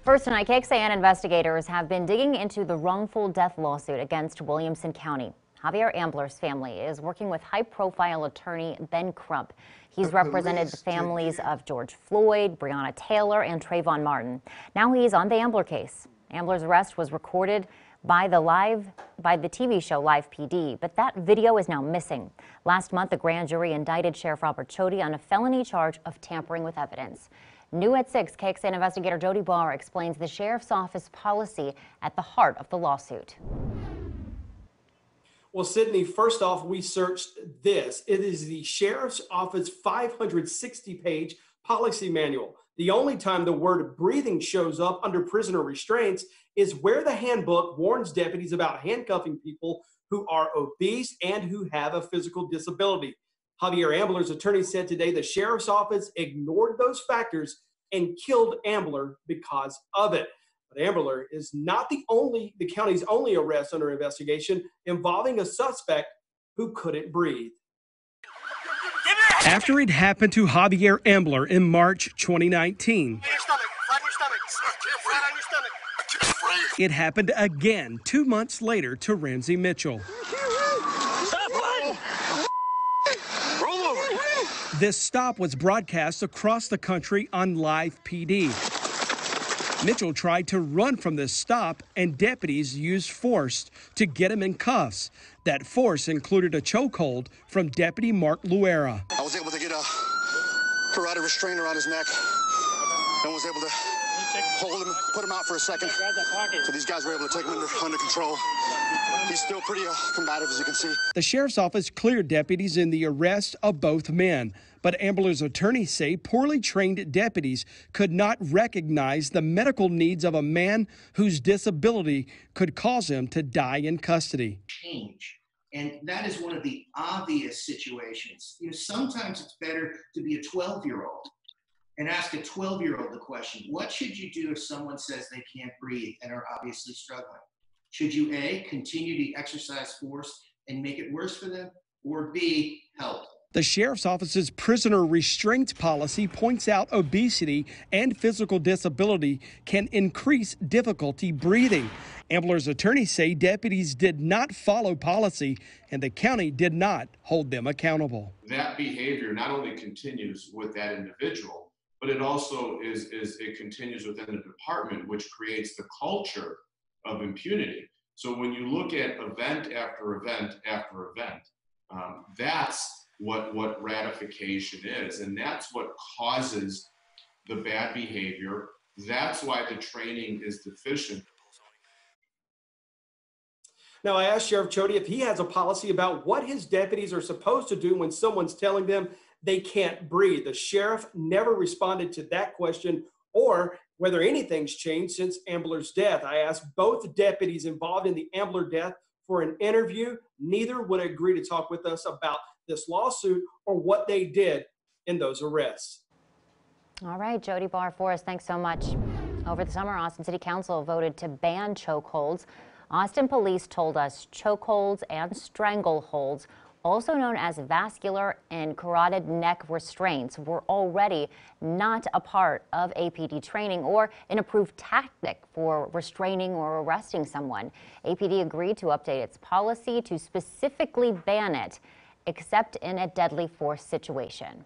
First tonight, KXAN investigators have been digging into the wrongful death lawsuit against Williamson County. Javier Ambler's family is working with high-profile attorney Ben Crump. He's represented the families of George Floyd, Breonna Taylor, and Trayvon Martin. Now he's on the Ambler case. Ambler's arrest was recorded by the TV show Live PD, but that video is now missing. Last month, the grand jury indicted Sheriff Robert Jody on a felony charge of tampering with evidence. New at 6, KXAN investigator Jody Barr explains the sheriff's office policy at the heart of the lawsuit. Well, Sydney, first off, we searched this. It is the sheriff's office 560-page policy manual. The only time the word breathing shows up under prisoner restraints is where the handbook warns deputies about handcuffing people who are obese and who have a physical disability. Javier Ambler's attorney said today the sheriff's office ignored those factors and killed Ambler because of it. But Ambler is not the county's only arrest under investigation involving a suspect who couldn't breathe. After it happened to Javier Ambler in March 2019, it happened again 2 months later to Ramsey Mitchell. This stop was broadcast across the country on Live PD. Mitchell tried to run from this stop, and deputies used force to get him in cuffs. That force included a chokehold from Deputy Mark Luera. I was able to get a carotid restraint around his neck and was able to hold him, put him out for a second. So these guys were able to take him under control. He's still pretty combative, as you can see. The sheriff's office cleared deputies in the arrest of both men, but Ambler's attorneys say poorly trained deputies could not recognize the medical needs of a man whose disability could cause him to die in custody. Change. And that is one of the obvious situations. Sometimes it's better to be a 12-year-old and ask a 12-year-old the question, what should you do if someone says they can't breathe and are obviously struggling? Should you A, continue to exercise force and make it worse for them, or B, help? The sheriff's office's prisoner restraint policy points out obesity and physical disability can increase difficulty breathing. Ambler's attorneys say deputies did not follow policy and the county did not hold them accountable. That behavior not only continues with that individual, but it also it continues within the department, which creates the culture of impunity. So when you look at event after event after event, that's what ratification is, and that's what causes the bad behavior. That's why the training is deficient. Now, I asked Sheriff Jody if he has a policy about what his deputies are supposed to do when someone's telling them they can't breathe. The sheriff never responded to that question or whether anything's changed since Ambler's death. I asked both deputies involved in the Ambler death for an interview. Neither would agree to talk with us about this lawsuit or what they did in those arrests. All right, Jody Barr for us. Thanks so much. Over the summer, Austin City Council voted to ban chokeholds. Austin police told us chokeholds and strangleholds, also known as vascular and carotid neck restraints, were already not a part of APD training or an approved tactic for restraining or arresting someone. APD agreed to update its policy to specifically ban it, except in a deadly force situation.